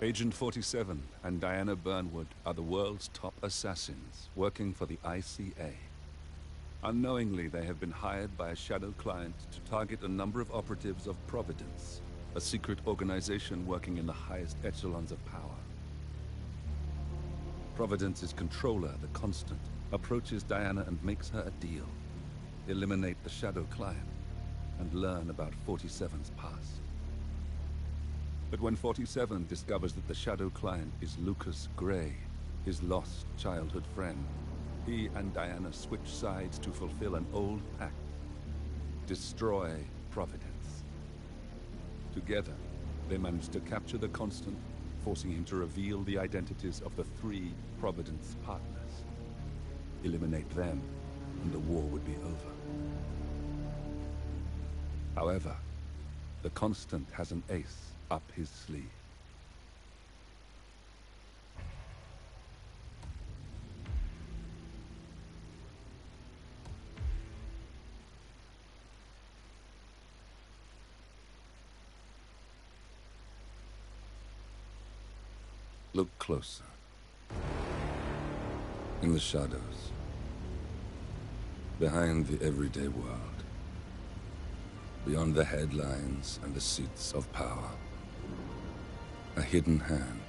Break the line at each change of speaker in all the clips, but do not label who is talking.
Agent 47 and Diana Burnwood are the world's top assassins, working for the ICA. Unknowingly, they have been hired by a shadow client to target a number of operatives of Providence, a secret organization working in the highest echelons of power. Providence's controller, the Constant, approaches Diana and makes her a deal. Eliminate the shadow client and learn about 47's past. But when 47 discovers that the shadow client is Lucas Gray, his lost childhood friend, he and Diana switch sides to fulfill an old pact. Destroy Providence. Together, they manage to capture the Constant, forcing him to reveal the identities of the 3 Providence partners. Eliminate them, and the war would be over. However, the Constant has an ace up his sleeve. Look closer. In the shadows. Behind the everyday world. Beyond the headlines and the seats of power. A hidden hand.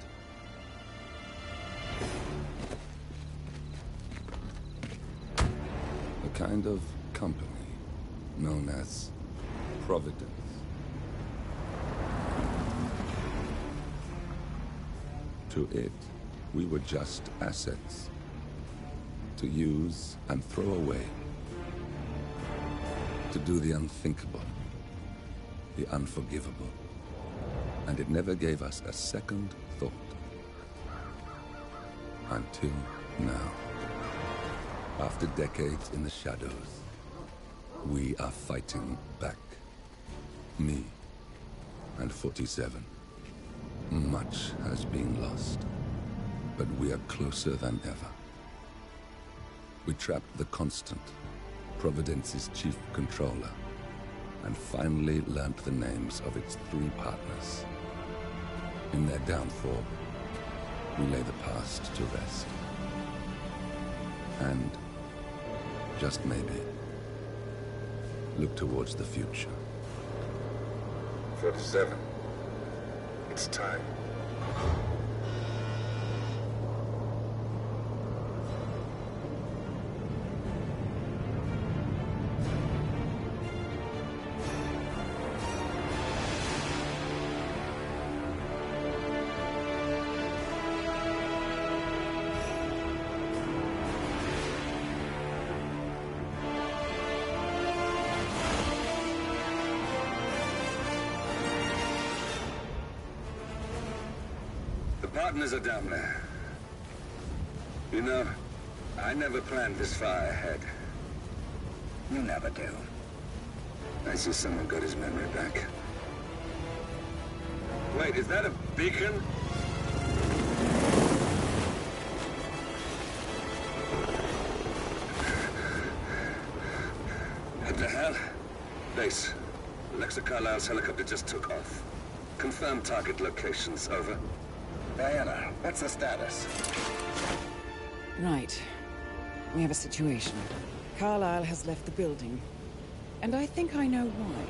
A kind of company known as Providence. To it, we were just assets. To use and throw away. To do the unthinkable. The unforgivable. And it never gave us a second thought. Until now. After decades in the shadows, we are fighting back. Me and 47. Much has been lost, but we are closer than ever. We trapped the Constant, Providence's chief controller, and finally learnt the names of its 3 partners. In their downfall, we lay the past to rest. And, just maybe, look towards the future. 47. It's time.
Partners are down there. You know, I never planned this far ahead. You never do. I see someone got his memory back. Wait, is that a beacon? What the hell? Base. Alexa Carlisle's helicopter just took off. Confirm target locations, over. Diana, what's the status?
Right. We have a situation. Carlisle has left the building. And I think I know why.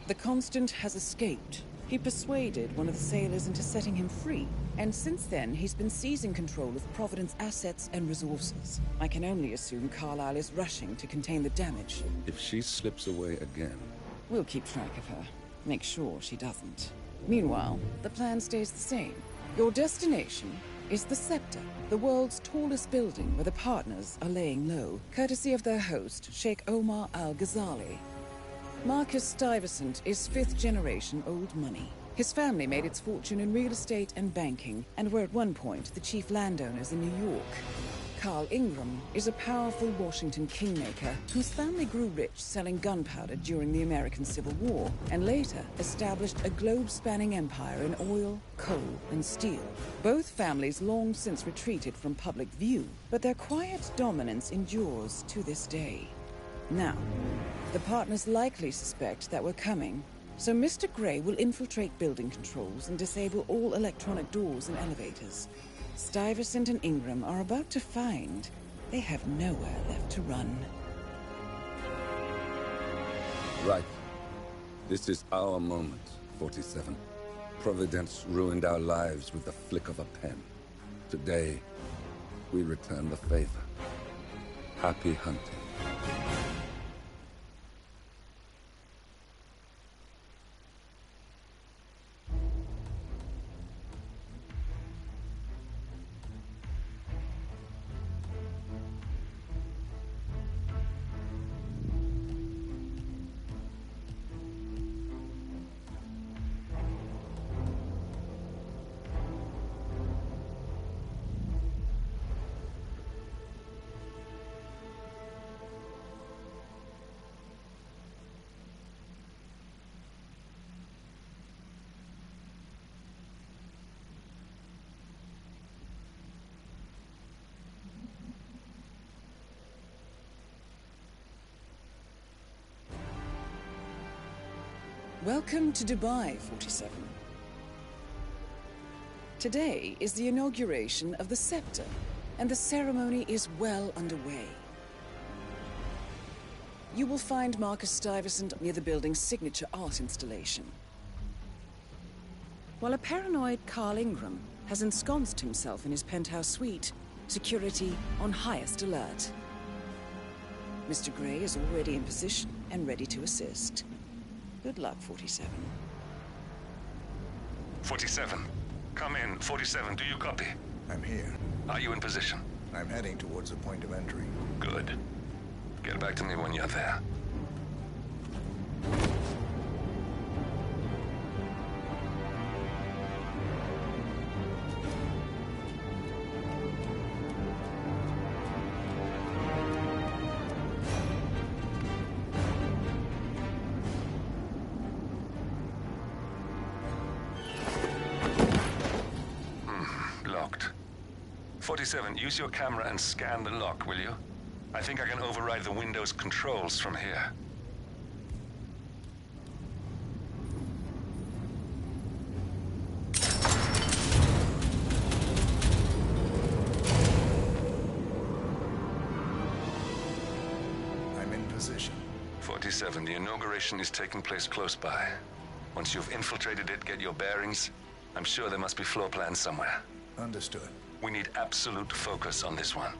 The Constant has escaped. He persuaded one of the sailors into setting him free. And since then, he's been seizing control of Providence assets and resources. I can only assume Carlisle is rushing to contain the damage.
If she slips away again...
We'll keep track of her. Make sure she doesn't. Meanwhile, the plan stays the same. Your destination is the Scepter, the world's tallest building where the partners are laying low, courtesy of their host, Sheikh Omar Al-Ghazali. Marcus Stuyvesant is 5th generation old money. His family made its fortune in real estate and banking, and were at one point the chief landowners in New York. Carl Ingram is a powerful Washington kingmaker whose family grew rich selling gunpowder during the American Civil War, and later established a globe-spanning empire in oil, coal, and steel. Both families long since retreated from public view, but their quiet dominance endures to this day. Now, the partners likely suspect that we're coming, So Mr. Grey will infiltrate building controls and disable all electronic doors and elevators. Stuyvesant and Ingram are about to find they have nowhere left to run.
Right. This is our moment, 47. Providence ruined our lives with the flick of a pen. Today, we return the favor. Happy hunting.
Welcome to Dubai, 47. Today is the inauguration of the Scepter, and the ceremony is well underway. You will find Marcus Stuyvesant near the building's signature art installation, while a paranoid Carl Ingram has ensconced himself in his penthouse suite, security on highest alert. Mr. Grey is already in position and ready to assist. Good luck, 47.
47. Come in. 47, do you copy?
I'm here.
Are you in position?
I'm heading towards the point of entry.
Good. Get back to me when you're there. Locked. 47, use your camera and scan the lock, will you? I think I can override the Windows controls from here.
I'm in position.
47, the inauguration is taking place close by. Once you've infiltrated it, get your bearings. I'm sure there must be floor plans somewhere.
Understood.
We need absolute focus on this one.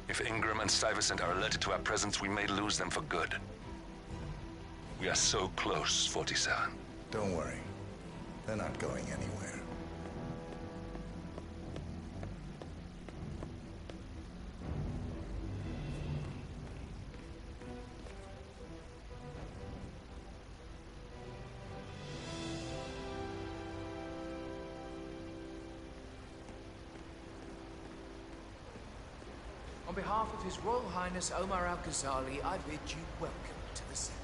If Ingram and Stuyvesant are alerted to our presence, we may lose them for good. We are so close, 47.
Don't worry. They're not going anywhere.
On behalf of His Royal Highness Omar Al-Ghazali, I bid you welcome to the Scepter.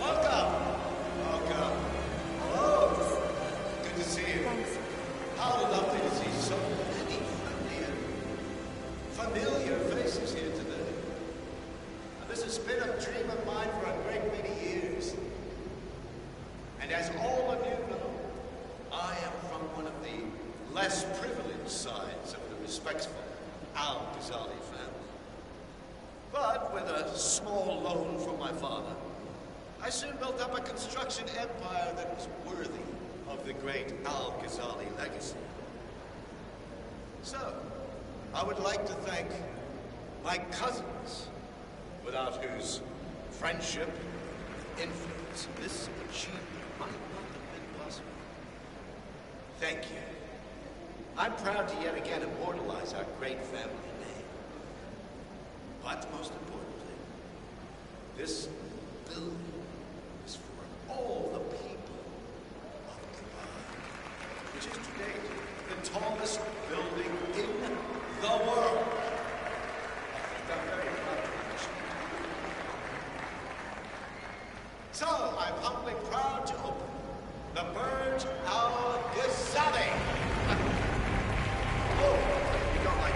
Welcome! Welcome. Hello! Good to see you.
Thanks.
How lovely to see so many familiar faces here today. Now, this has been a dream of mine for a great many years. And as all of you know, I am from one of the less privileged sides of the respectful Al-Ghazali family. But with a small loan from my father, I soon built up a construction empire that was worthy of the great Al-Ghazali legacy. So, I would like to thank my cousins, without whose friendship and influence this achievement might not have been possible. Thank you. I'm proud to yet again immortalize our great family name. But most importantly, this building is for all the people of Dubai, which is to date the tallest building in the world. I think I'm very proud of my mission. So, I'm humbly proud to open the Burj Al Ghazali. Oh, you don't like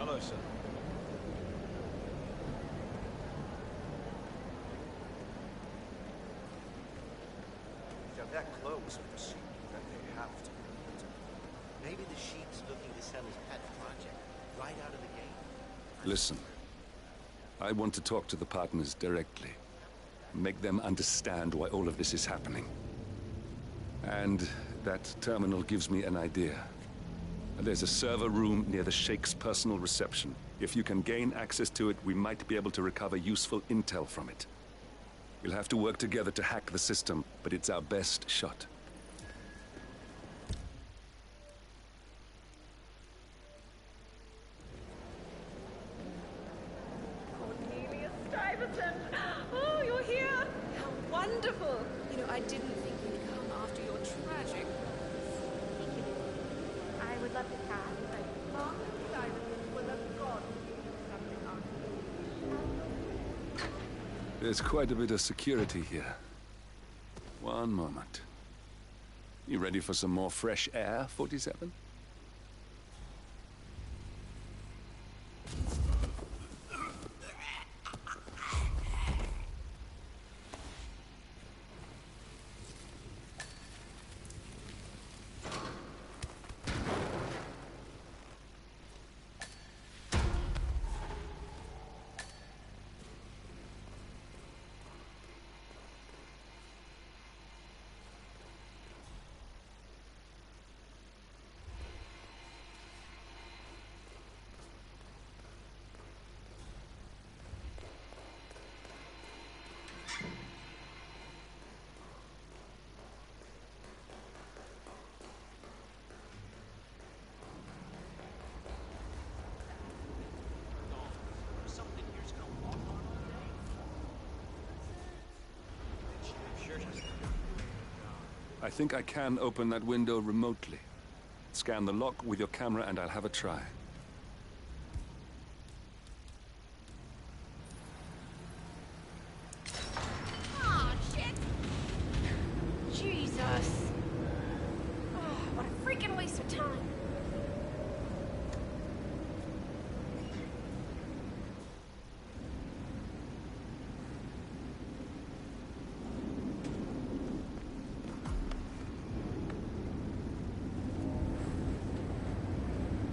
Hello, sir.
They're that close with the sheep that they have to. Maybe the sheep's looking to sell his pet project right out of the gate.
Listen, I want to talk to the partners directly. Make them understand why all of this is happening. And that terminal gives me an idea. There's a server room near the Sheikh's personal reception. If you can gain access to it, we might be able to recover useful intel from it. We'll have to work together to hack the system, but it's our best shot.
Cornelia Stuyvesant! Oh, you're here! How wonderful! You know, I didn't think you'd come after your tragic...
I would love to chat, but Mom Stuyvesant was a god something on.
There's quite a bit of security here. One moment. You ready for some more fresh air, 47? I think I can open that window remotely. Scan the lock with your camera and I'll have a try.
Oh, shit! Jesus! Oh, what a freaking waste of time.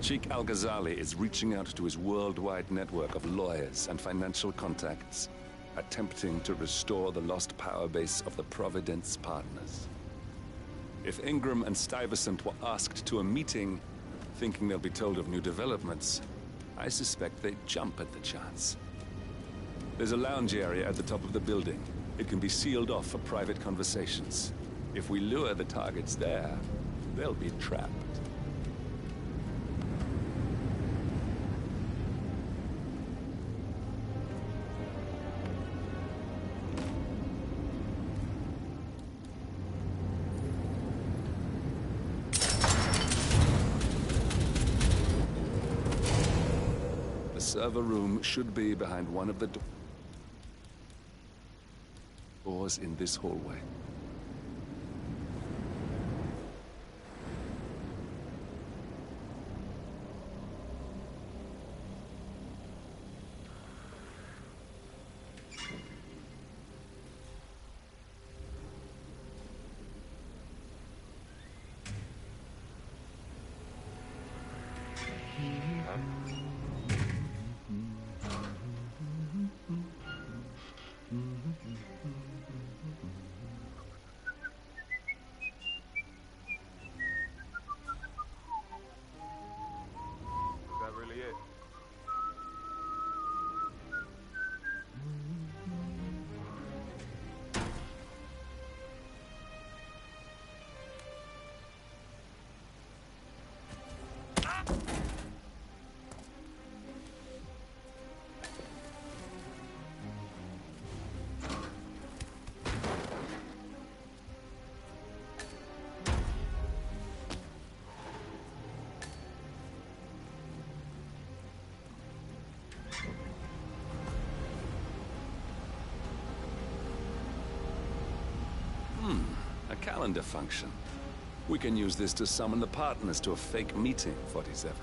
Sheikh Al-Ghazali is reaching out to his worldwide network of lawyers and financial contacts, attempting to restore the lost power base of the Providence partners. If Ingram and Stuyvesant were asked to a meeting, thinking they'll be told of new developments, I suspect they'd jump at the chance. There's a lounge area at the top of the building. It can be sealed off for private conversations. If we lure the targets there, they'll be trapped. The server room should be behind one of the doors in this hallway.
Is that really it?
A calendar function. We can use this to summon the partners to a fake meeting, 47.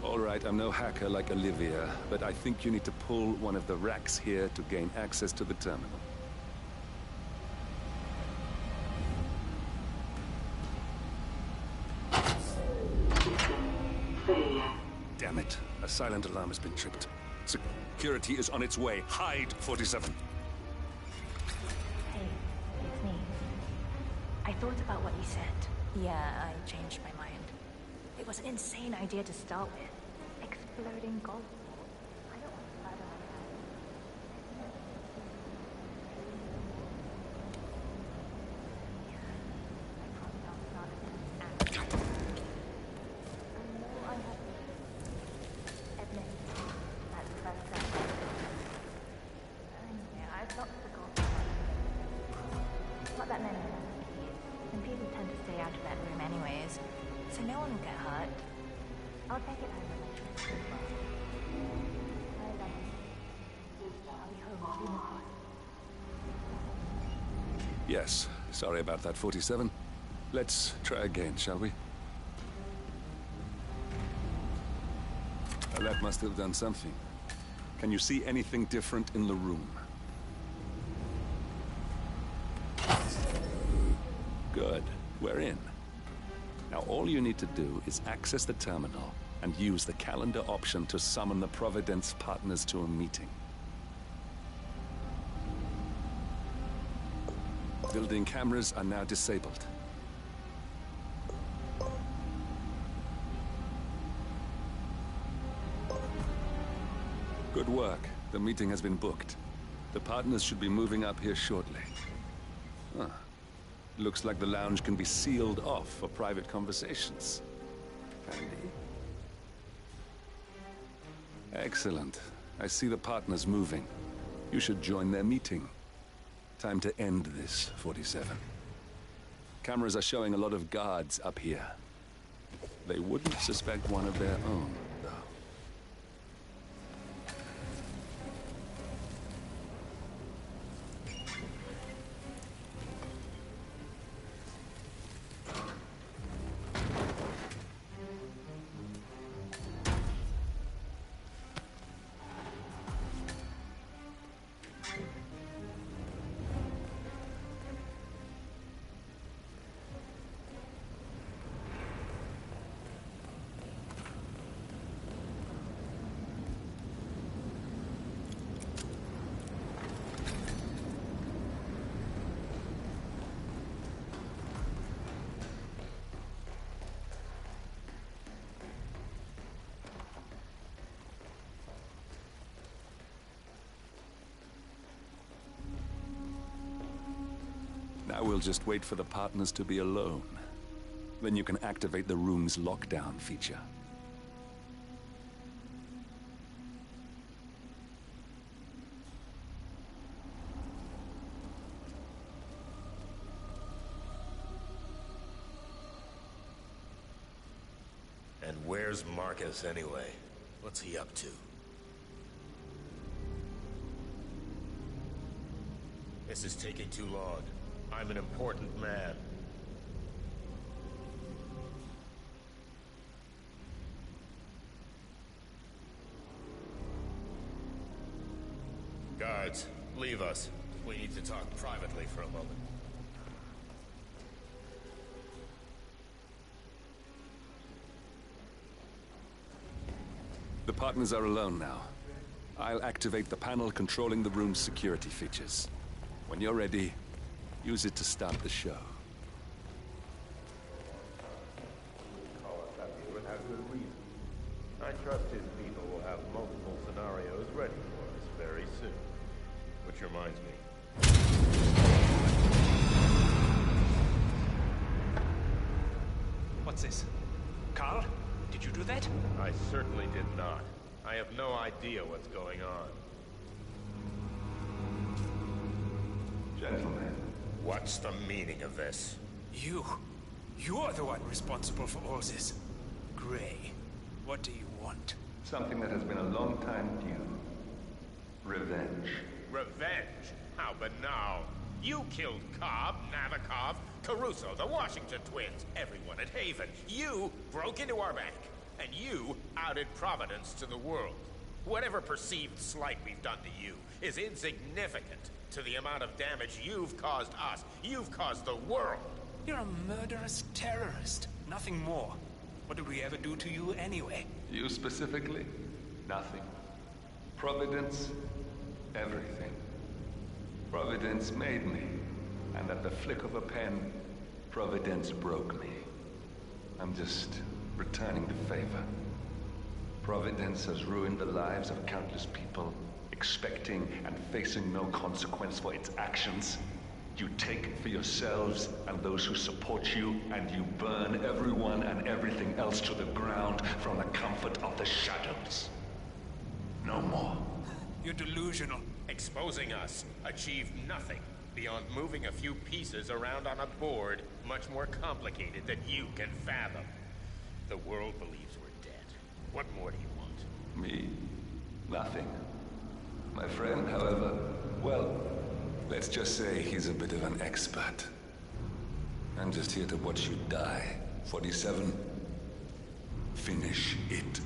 All right, I'm no hacker like Olivia, but I think you need to pull one of the racks here to gain access to the terminal. Damn it. A silent alarm has been tripped. Security is on its way. Hide, 47.
Hey, it's me. I thought about what you said. Yeah, I changed my mind. It was an insane idea to start with. Exploding golf balls. I don't want to murder my dad. I promise I'll start it. I know I have to admit at the first step. Yeah, I've locked the golf ball. Not that many of them are keys, and people tend to stay out of that room anyways, so no one will get hurt. I'll take it home eventually. I'll be home as soon as possible.
Yes, sorry about that, 47. Let's try again, shall we? Well, that must have done something. Can you see anything different in the room? Good. We're in. Now all you need to do is access the terminal and use the calendar option to summon the Providence partners to a meeting. Building cameras are now disabled. Good work. The meeting has been booked. The partners should be moving up here shortly. Huh. Looks like the lounge can be sealed off for private conversations. Handy. Excellent. I see the partners moving. You should join their meeting. Time to end this, 47. Cameras are showing a lot of guards up here. They wouldn't suspect one of their own, though. Now we'll just wait for the partners to be alone. Then you can activate the room's lockdown feature.
And where's Marcus anyway? What's he up to? This is taking too long. I'm an important man. Guards, leave us. We need to talk privately for a moment.
The partners are alone now. I'll activate the panel controlling the room's security features. When you're ready, use it to start the show.
Call us up here and have good reason. I trust his people will have multiple scenarios ready for us very soon. Which reminds me.
What's this? Carl? Did you do that?
I certainly did not. I have no idea what's going on.
Gentlemen.
What's the meaning of this?
You're the one responsible for all this. Gray, what do you want?
Something that has been a long time due. Revenge.
Revenge? How banal. You killed Cobb, Nabokov, Caruso, the Washington twins, everyone at Haven. You broke into our bank. And you outed Providence to the world. Whatever perceived slight we've done to you is insignificant to the amount of damage you've caused us. You've caused the world.
You're a murderous terrorist. Nothing more. What did we ever do to you anyway?
You specifically? Nothing. Providence? Everything. Providence made me. And at the flick of a pen, Providence broke me. I'm just returning the favor. Providence has ruined the lives of countless people, expecting and facing no consequence for its actions. You take for yourselves and those who support you, and you burn everyone and everything else to the ground from the comfort of the shadows. No more.
You're delusional.
Exposing us achieved nothing beyond moving a few pieces around on a board much more complicated than you can fathom. The world believes we're dead. What more do you want?
Me? Nothing. My friend, however, well, let's just say he's a bit of an expert. I'm just here to watch you die. 47. Finish it.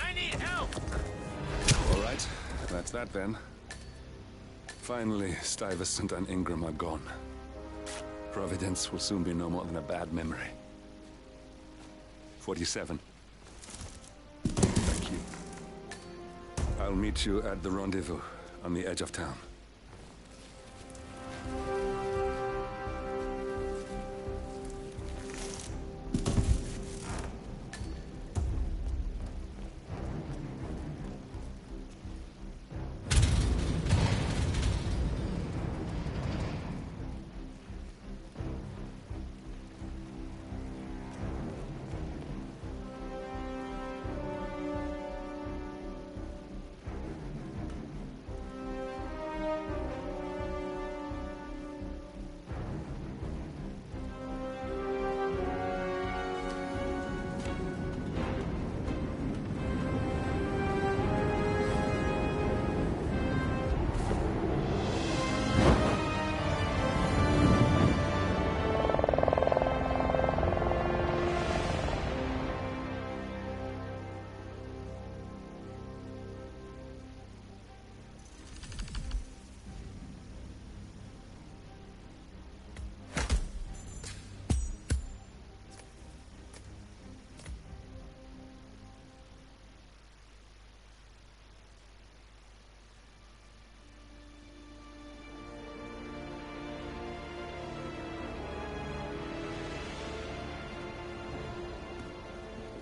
I need help!
All right, that's that then. Finally, Stuyvesant and Ingram are gone. Providence will soon be no more than a bad memory. 47. Thank you. I'll meet you at the rendezvous on the edge of town.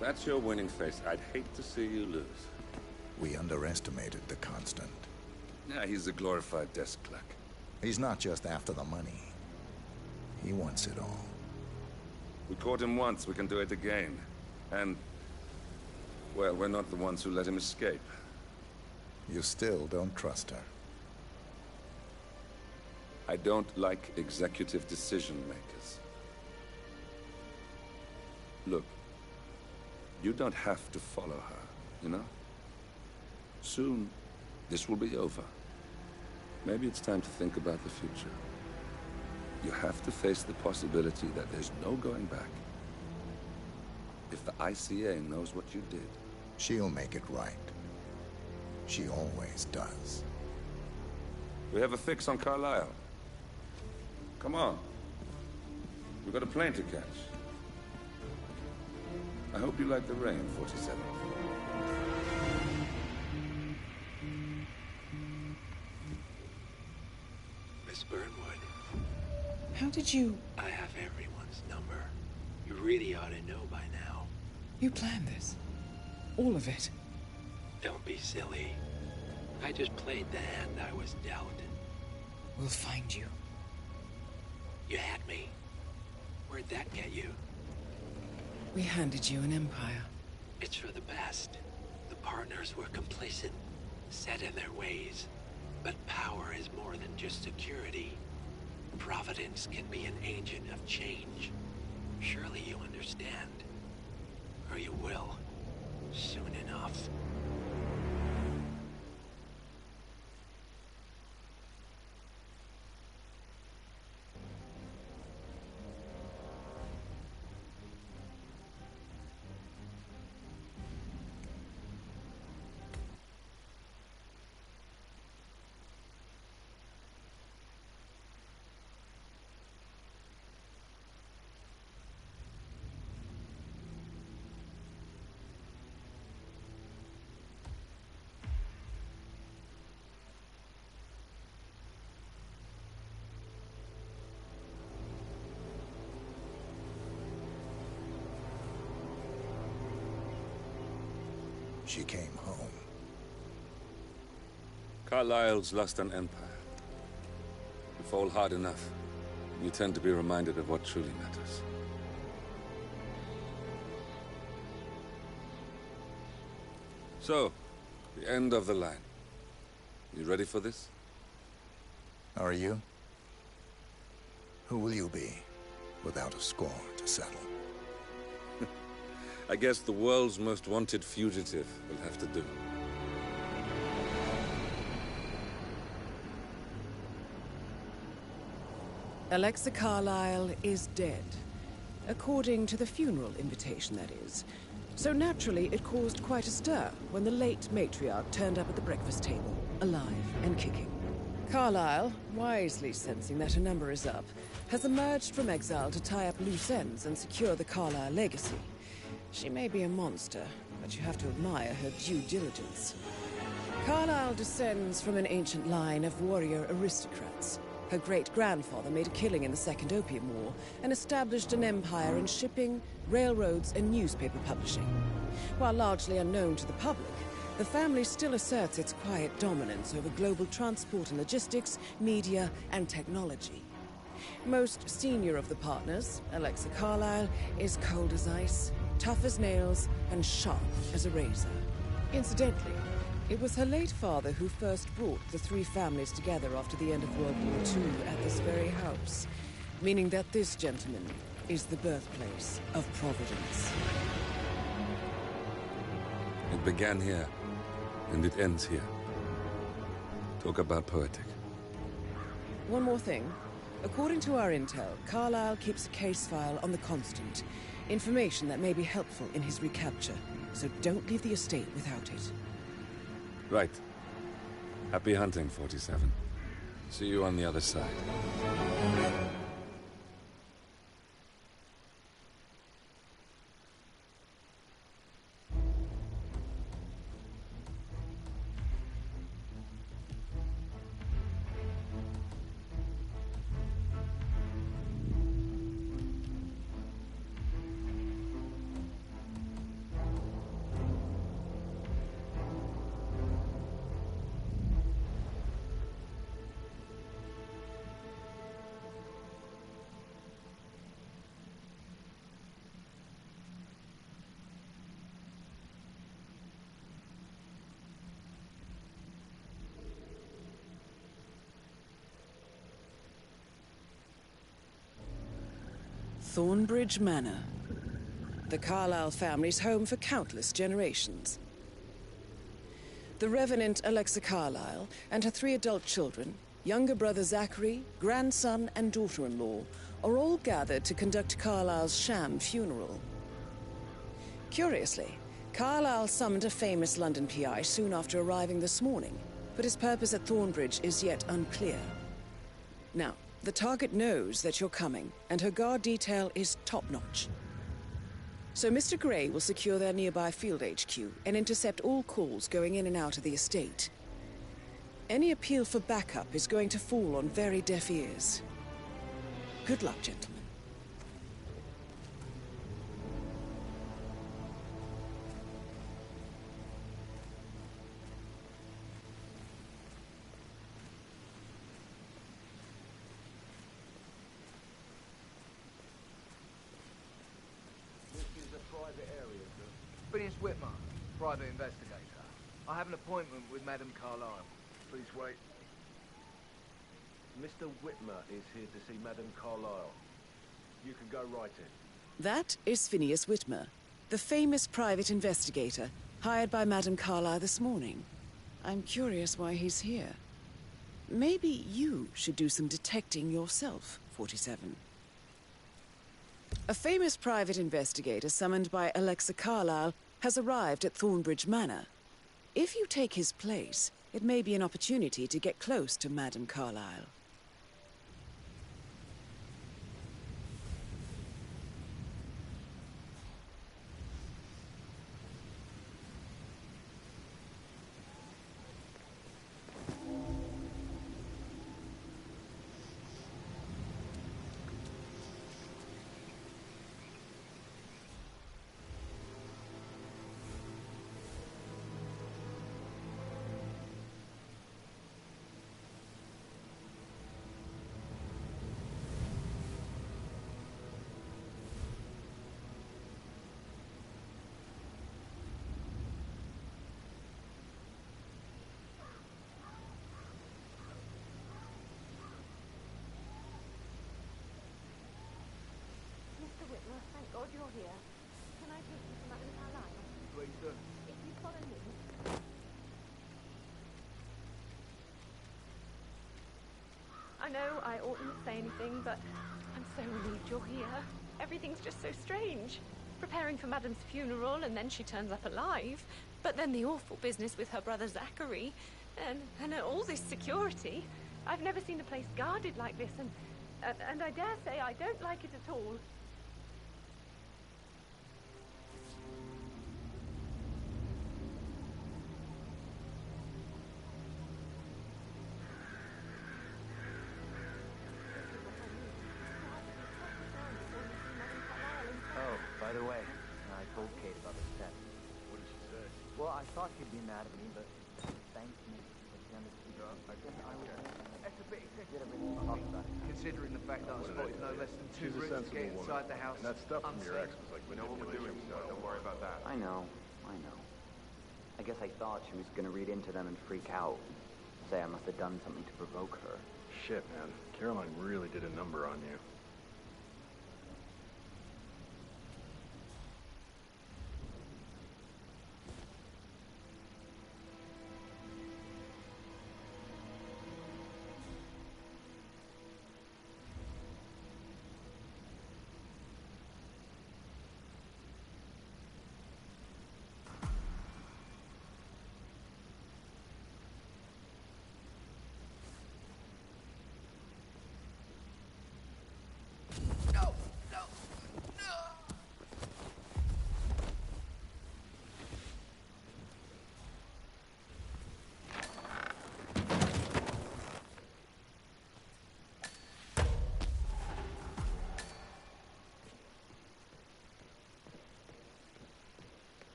If that's your winning face, I'd hate to see you lose.
We underestimated the Constant.
Yeah, he's a glorified desk clerk.
He's not just after the money. He wants it all.
We caught him once, we can do it again. And, well, we're not the ones who let him escape.
You still don't trust her.
I don't like executive decision makers. Look, you don't have to follow her, you know? Soon, this will be over. Maybe it's time to think about the future. You have to face the possibility that there's no going back. If the ICA knows what you did...
She'll make it right. She always does.
We have a fix on Carlisle. Come on. We've got a plane to catch. I hope you like the rain, 47.
Miss Burnwood.
How did you...
I have everyone's number. You really ought to know by now.
You planned this? All of it?
Don't be silly. I just played the hand I was dealt.
We'll find you.
You had me. Where'd that get you?
We handed you an empire.
It's for the best. The partners were complacent, set in their ways. But power is more than just security. Providence can be an agent of change. Surely you understand. Or you will. Soon enough.
she came home.
Carlyle's lost an empire. You fall hard enough, you tend to be reminded of what truly matters. So, the end of the line. You ready for this?
Are you? Who will you be, without a score to settle?
I guess the world's most wanted fugitive will have to do.
Alexa Carlyle is dead. According to the funeral invitation, that is. So naturally, it caused quite a stir when the late matriarch turned up at the breakfast table, alive and kicking. Carlyle, wisely sensing that her number is up, has emerged from exile to tie up loose ends and secure the Carlyle legacy. She may be a monster, but you have to admire her due diligence. Carlyle descends from an ancient line of warrior aristocrats. Her great-grandfather made a killing in the Second Opium War and established an empire in shipping, railroads, and newspaper publishing. While largely unknown to the public, the family still asserts its quiet dominance over global transport and logistics, media, and technology. Most senior of the partners, Alexa Carlyle, is cold as ice, tough as nails, and sharp as a razor. Incidentally, it was her late father who first brought the three families together after the end of World War II at this very house, meaning that this gentleman is the birthplace of Providence.
It began here, and it ends here. Talk about poetic.
One more thing. According to our intel, Carlyle keeps a case file on the Constant. Information that may be helpful in his recapture, so don't leave the estate without it.
Right. Happy hunting, 47. See you on the other side.
Thornbridge Manor. The Carlyle family's home for countless generations. The Revenant Alexa Carlyle and her 3 adult children, younger brother Zachary, grandson, and daughter-in-law, are all gathered to conduct Carlyle's sham funeral. Curiously, Carlyle summoned a famous London PI soon after arriving this morning, but his purpose at Thornbridge is yet unclear. Now, the target knows that you're coming, and her guard detail is top-notch. So Mr. Gray will secure their nearby field HQ and intercept all calls going in and out of the estate. Any appeal for backup is going to fall on very deaf ears. Good luck, gentlemen.
Phineas Whitmer, private investigator. I have an appointment with Madame Carlyle. Please wait.
Mr. Whitmer is here to see Madame Carlyle. You can go right in.
That is Phineas Whitmer, the famous private investigator hired by Madame Carlyle this morning. I'm curious why he's here. Maybe you should do some detecting yourself, 47. A famous private investigator summoned by Alexa Carlyle has arrived at Thornbridge Manor. If you take his place, it may be an opportunity to get close to Madame Carlyle.
you're here, can I take you to Madame Carlyle?
Please do.
If you follow me... I know I oughtn't say anything, but I'm so relieved you're here. Everything's just so strange. Preparing for Madame's funeral, and then she turns up alive. But then the awful business with her brother Zachary, and all this security. I've never seen a place guarded like this, and I dare say I don't like it at all.
Oh, by the way, I told Kate about the set.
What did she say?
Well, I thought she'd be mad at me, but thanked me. But she understood. I guess I was
That's a bit
did everything we talked about.
considering the fact that I spotted no less than two
She's a
routes to
sensible
get
woman.
inside the house.
And that stuff from your ex
unseen.
was like manipulation. Don't worry about that.
I know. I guess I thought she was gonna read into them and freak out. Say I must have done something to provoke her.
Shit, man. Caroline really did a number on you.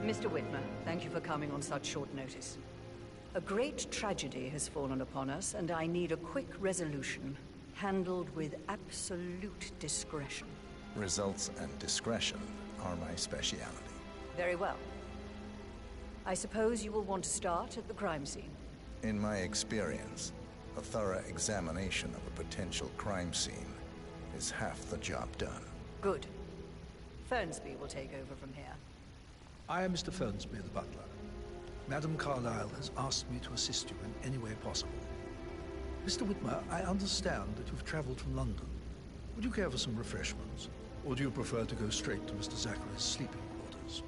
Mr. Whitmer, thank you for coming on such short notice. A great tragedy has fallen upon us, and I need a quick resolution, handled with absolute discretion.
Results and discretion are my speciality.
Very well. I suppose you will want to start at the crime scene.
In my experience, a thorough examination of a potential crime scene is half the job done.
Good. Fernsby will take over from here.
I am Mr. Fernsby, the butler. Madame Carlyle has asked me to assist you in any way possible. Mr. Whitmer, I understand that you've traveled from London. Would you care for some refreshments? Or do you prefer to go straight to Mr. Zachary's sleeping quarters?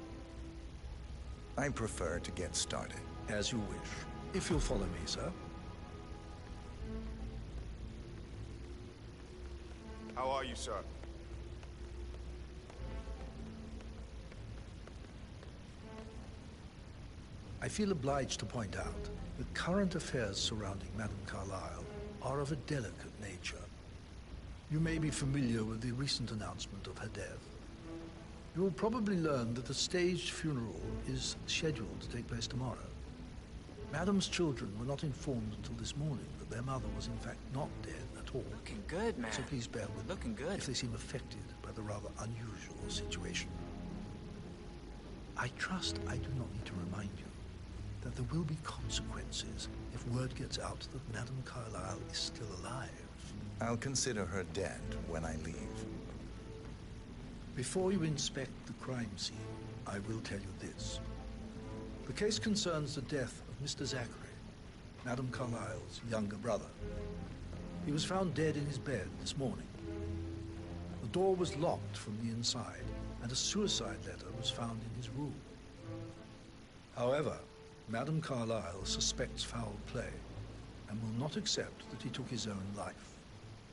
I prefer to get started.
As you wish. If you'll follow me, sir.
How are you, sir?
I feel obliged to point out that current affairs surrounding Madame Carlyle are of a delicate nature. You may be familiar with the recent announcement of her death. You will probably learn that a staged funeral is scheduled to take place tomorrow. Madame's children were not informed until this morning that their mother was in fact not dead at all.
Looking good, man.
So please bear with me.
Looking good.
If they seem affected by the rather unusual situation. I trust I do not need to remind you that there will be consequences if word gets out that Madame Carlyle is still alive.
I'll consider her dead when I leave.
Before you inspect the crime scene, I will tell you this. The case concerns the death of Mr. Zachary, Madame Carlyle's younger brother. He was found dead in his bed this morning. The door was locked from the inside, and a suicide letter was found in his room. However, Madame Carlyle suspects foul play and will not accept that he took his own life.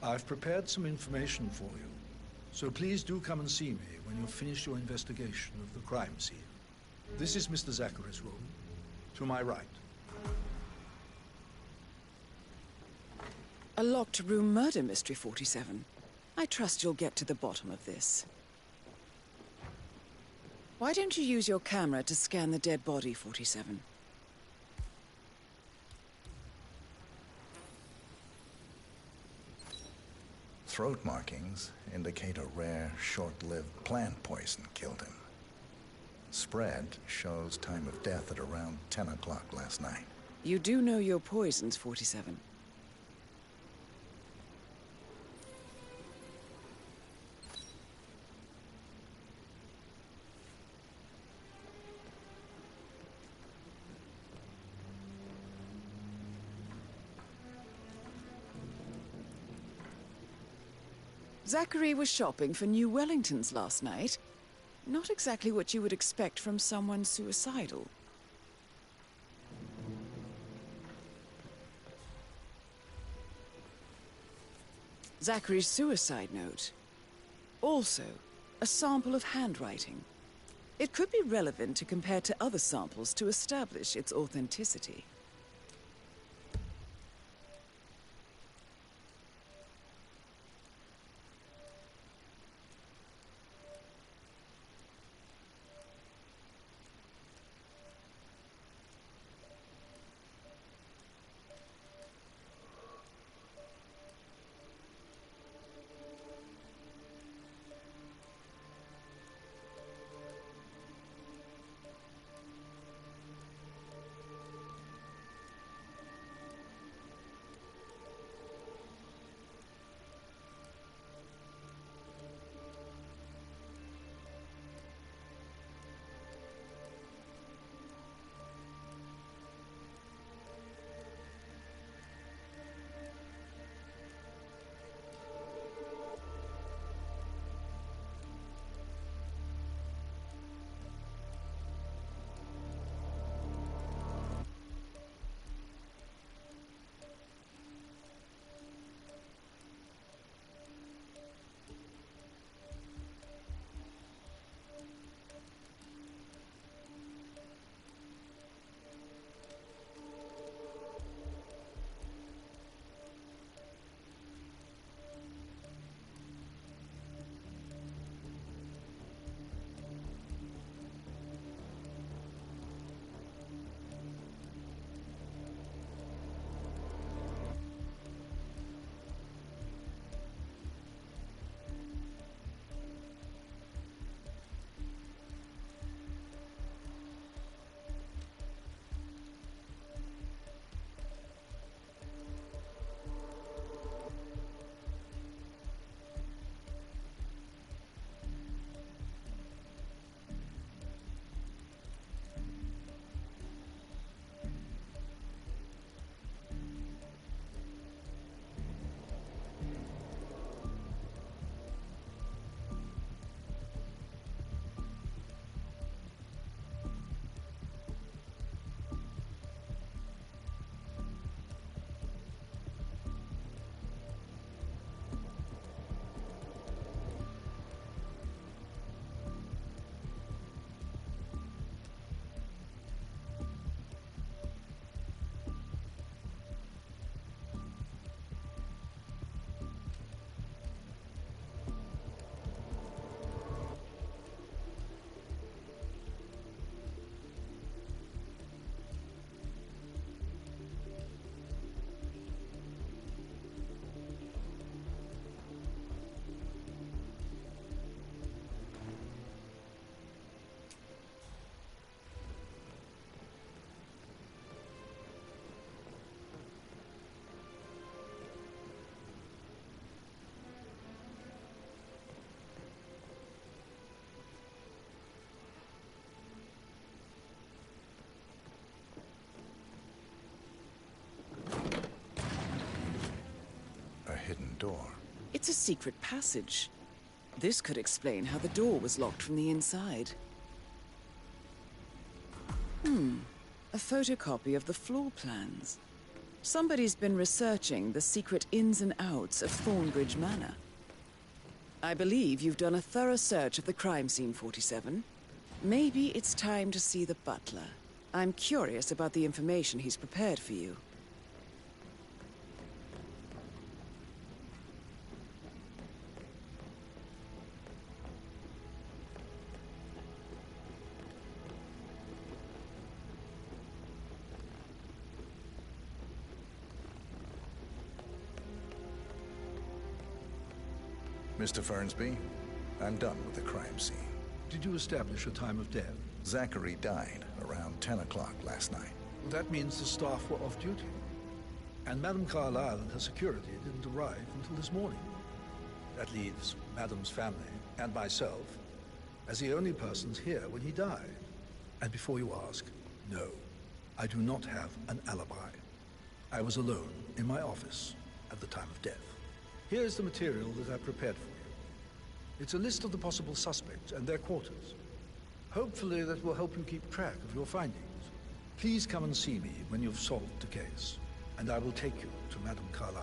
I've prepared some information for you, so please do come and see me when you've finished your investigation of the crime scene. This is Mr. Zachary's room, to my right.
A locked room murder mystery, 47. I trust you'll get to the bottom of this. Why don't you use your camera to scan the dead body, 47?
Throat markings indicate a rare, short-lived plant poison killed him. Spread shows time of death at around 10 o'clock last night.
You do know your poisons, 47. Zachary was shopping for new Wellingtons last night. Not exactly what you would expect from someone suicidal. Zachary's suicide note. Also, a sample of handwriting. It could be relevant to compare to other samples to establish its authenticity.
Door.
It's a secret passage. This could explain how the door was locked from the inside. A photocopy of the floor plans. Somebody's been researching the secret ins and outs of Thornbridge Manor. I believe you've done a thorough search of the crime scene, 47. Maybe it's time to see the butler. I'm curious about the information he's prepared for you.
Mr. Fernsby, I'm done with the crime scene.
Did you establish a time of death?
Zachary died around 10 o'clock last night.
Well, that means the staff were off duty. And Madame Carlyle and her security didn't arrive until this morning. That leaves Madame's family and myself as the only persons here when he died. And before you ask, no, I do not have an alibi. I was alone in my office at the time of death. Here's the material that I prepared for you. It's a list of the possible suspects and their quarters. Hopefully that will help you keep track of your findings. Please come and see me when you've solved the case, and I will take you to Madame Carlyle.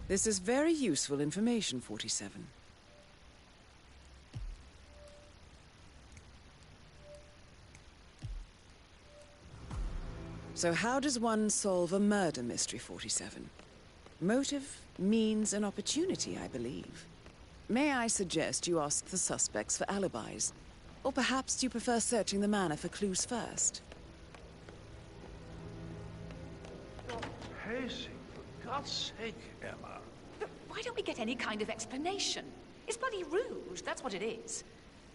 This is very useful information, 47. So how does one solve a murder mystery, 47? Motive, means, and opportunity, I believe. May I suggest you ask the suspects for alibis? Or perhaps you prefer searching the manor for clues first?
Pacing, for God's sake, Emma.
But why don't we get any kind of explanation? It's bloody rude, that's what it is.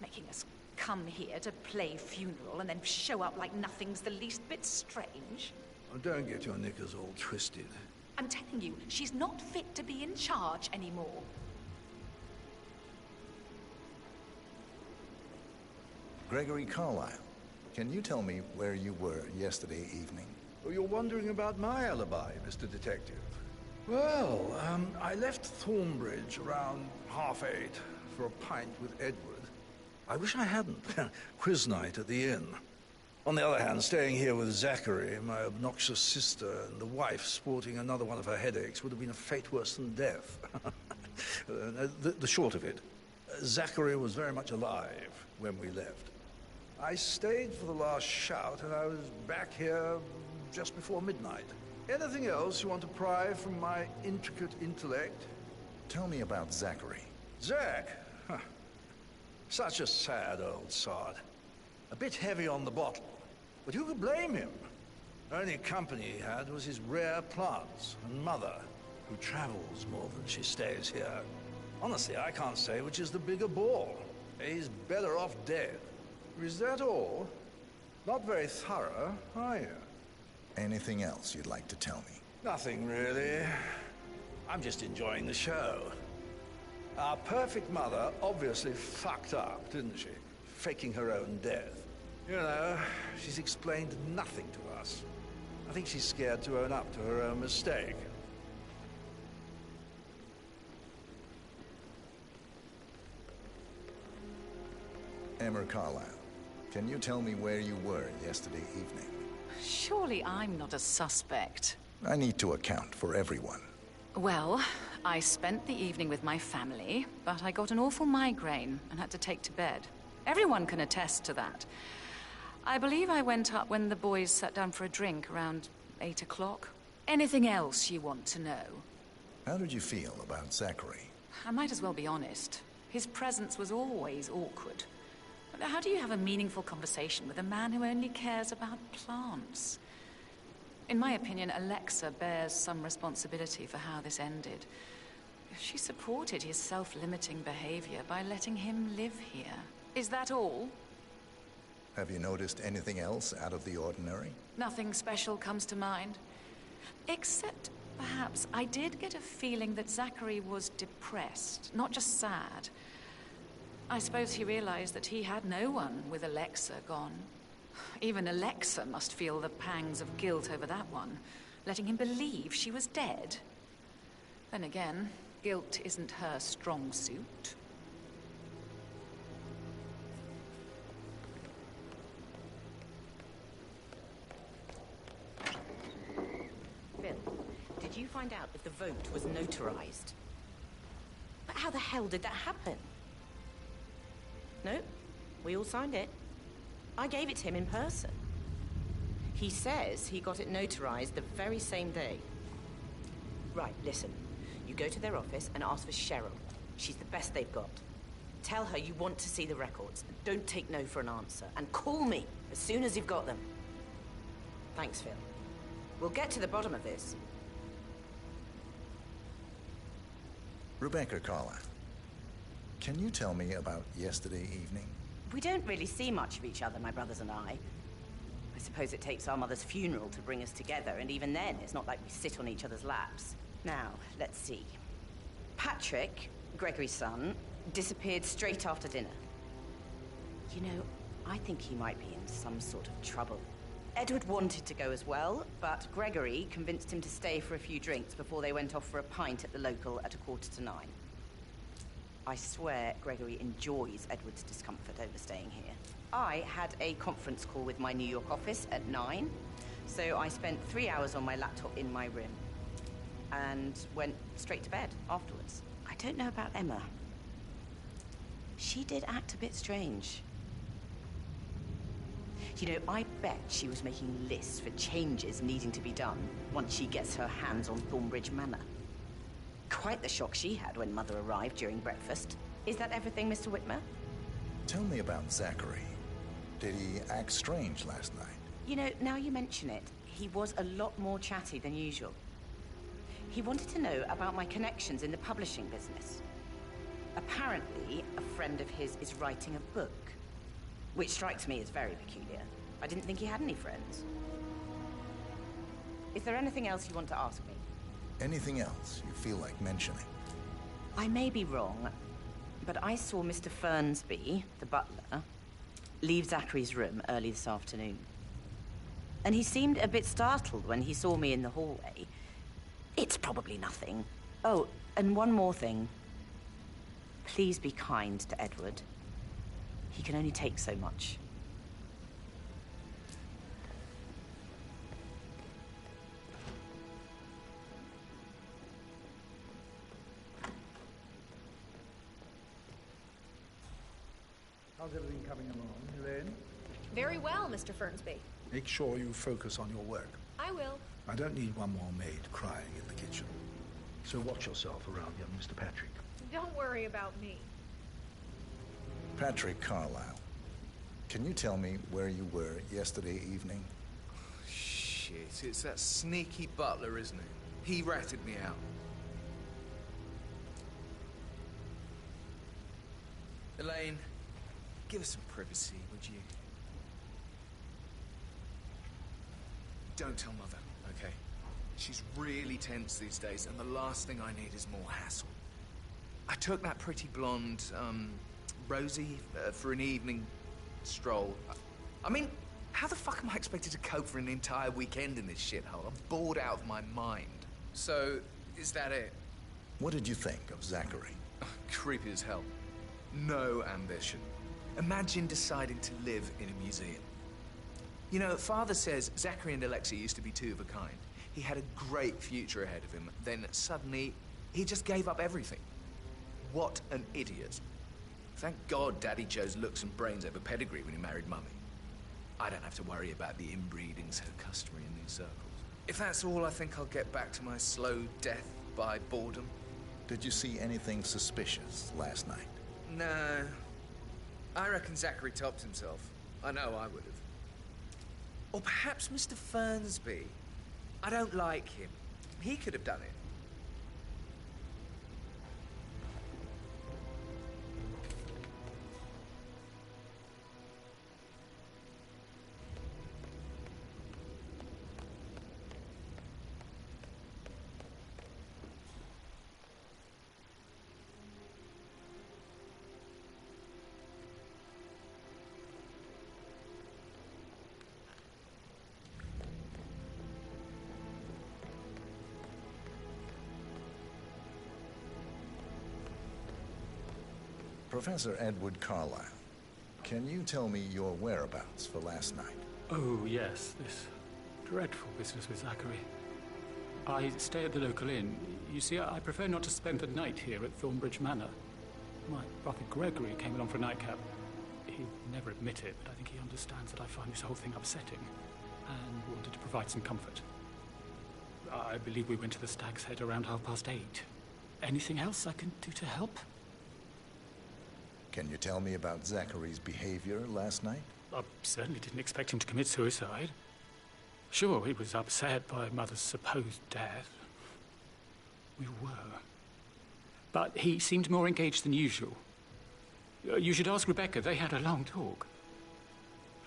Making us come here to play funeral and then show up like nothing's the least bit strange.
Oh, don't get your knickers all twisted.
I'm telling you, she's not fit to be in charge anymore.
Gregory Carlyle, can you tell me where you were yesterday evening?
Oh, you're wondering about my alibi, Mr. Detective. Well, I left Thornbridge around 8:30 for a pint with Edward. I wish I hadn't. Quiz night at the inn. On the other hand, staying here with Zachary, my obnoxious sister, and the wife sporting another one of her headaches would have been a fate worse than death. The short of it, Zachary was very much alive when we left. I stayed for the last shout, and I was back here just before midnight. Anything else you want to pry from my intricate intellect?
Tell me about Zachary.
Zach? Huh. Such a sad old sod. A bit heavy on the bottle. But who could blame him? Only company he had was his rare plants and mother, who travels more than she stays here. Honestly, I can't say which is the bigger bore. He's better off dead. Is that all? Not very thorough, are you?
Anything else you'd like to tell me?
Nothing, really. I'm just enjoying the show. Our perfect mother obviously fucked up, didn't she? Faking her own death. You know, she's explained nothing to us. I think she's scared to own up to her own mistake.
Emma Carlyle, can you tell me where you were yesterday evening?
Surely I'm not a suspect.
I need to account for everyone.
Well, I spent the evening with my family, but I got an awful migraine and had to take to bed. Everyone can attest to that. I believe I went up when the boys sat down for a drink around 8 o'clock. Anything else you want to know?
How did you feel about Zachary?
I might as well be honest. His presence was always awkward. How do you have a meaningful conversation with a man who only cares about plants? In my opinion, Alexa bears some responsibility for how this ended. She supported his self-limiting behavior by letting him live here. Is that all?
Have you noticed anything else out of the ordinary?
Nothing special comes to mind. Except, perhaps, I did get a feeling that Zachary was depressed, not just sad. I suppose he realized that he had no one with Alexa gone. Even Alexa must feel the pangs of guilt over that one, letting him believe she was dead. Then again, guilt isn't her strong suit.
Phil, did you find out if the vote was notarized? But how the hell did that happen? No, we all signed it. I gave it to him in person. He says he got it notarized the very same day. Right, listen. You go to their office and ask for Cheryl. She's the best they've got. Tell her you want to see the records. Don't take no for an answer. And call me as soon as you've got them. Thanks, Phil. We'll get to the bottom of this.
Rebecca Carlyle, can you tell me about yesterday evening?
We don't really see much of each other, my brothers and I. I suppose it takes our mother's funeral to bring us together, and even then, it's not like we sit on each other's laps. Now, let's see. Patrick, Gregory's son, disappeared straight after dinner. You know, I think he might be in some sort of trouble. Edward wanted to go as well, but Gregory convinced him to stay for a few drinks before they went off for a pint at the local at 9:15. I swear Gregory enjoys Edward's discomfort over staying here. I had a conference call with my New York office at 9, so I spent 3 hours on my laptop in my room and went straight to bed afterwards. I don't know about Emma. She did act a bit strange. You know, I bet she was making lists for changes needing to be done once she gets her hands on Thornbridge Manor. Quite the shock she had when Mother arrived during breakfast. Is that everything, Mr. Whitmer?
Tell me about Zachary. Did he act strange last night?
You know, now you mention it, he was a lot more chatty than usual. He wanted to know about my connections in the publishing business. Apparently, a friend of his is writing a book, which strikes me as very peculiar. I didn't think he had any friends. Is there anything else you want to ask me?
Anything else you feel like mentioning?
I may be wrong, but I saw Mr. Fernsby, the butler, leave Zachary's room early this afternoon. And he seemed a bit startled when he saw me in the hallway. It's probably nothing. Oh, and one more thing. Please be kind to Edward. He can only take so much.
How's everything coming along, Elaine?
Very well, Mr. Fernsby.
Make sure you focus on your work.
I will.
I don't need one more maid crying in the kitchen. So watch yourself around young Mr. Patrick.
Don't worry about me.
Patrick Carlisle. Can you tell me where you were yesterday evening?
Shit, it's that sneaky butler, isn't it? He ratted me out. Elaine, give us some privacy, would you? Don't tell Mother, okay? She's really tense these days, and the last thing I need is more hassle. I took that pretty blonde, Rosie, for an evening stroll. I mean, how the fuck am I expected to cope for an entire weekend in this shithole? I'm bored out of my mind. So, is that it?
What did you think of Zachary?
Creepy as hell. No ambition. Imagine deciding to live in a museum. You know, Father says Zachary and Alexei used to be two of a kind. He had a great future ahead of him. Then suddenly, he just gave up everything. What an idiot. Thank God Daddy chose looks and brains over pedigree when he married Mummy. I don't have to worry about the inbreeding so customary in these circles. If that's all, I think I'll get back to my slow death by boredom.
Did you see anything suspicious last night?
No. I reckon Zachary topped himself. I know I would have. Or perhaps Mr. Fernsby. I don't like him. He could have done it.
Professor Edward Carlisle, can you tell me your whereabouts for last night?
Oh, yes, this dreadful business with Zachary. I stay at the local inn. You see, I prefer not to spend the night here at Thornbridge Manor. My brother Gregory came along for a nightcap. He'd never admit it, but I think he understands that I find this whole thing upsetting and wanted to provide some comfort. I believe we went to the Stag's Head around 8:30. Anything else I can do to help?
Can you tell me about Zachary's behavior last night?
I certainly didn't expect him to commit suicide. Sure, he was upset by Mother's supposed death. We were. But he seemed more engaged than usual. You should ask Rebecca. They had a long talk.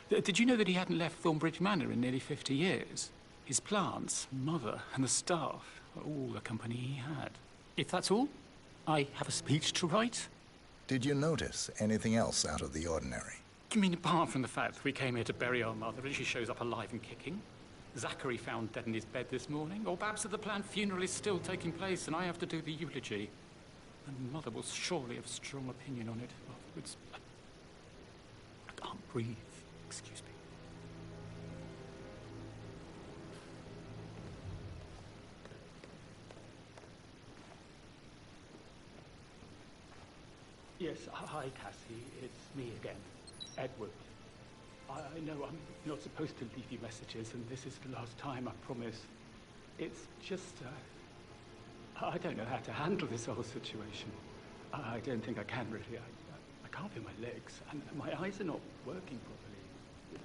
Did you know that he hadn't left Thornbridge Manor in nearly 50 years? His plants, Mother, and the staff are all the company he had. If that's all, I have a speech to write.
Did you notice anything else out of the ordinary?
You mean apart from the fact that we came here to bury our mother and she shows up alive and kicking? Zachary found dead in his bed this morning? Or perhaps that the planned funeral is still taking place and I have to do the eulogy? And Mother will surely have a strong opinion on it afterwards. I can't breathe. Excuse me. Yes, hi, Cassie. It's me again. Edward. I know I'm not supposed to leave you messages, and this is the last time, I promise. It's just, I don't know how to handle this whole situation. I don't think I can, really. I can't feel my legs, and my eyes are not working properly.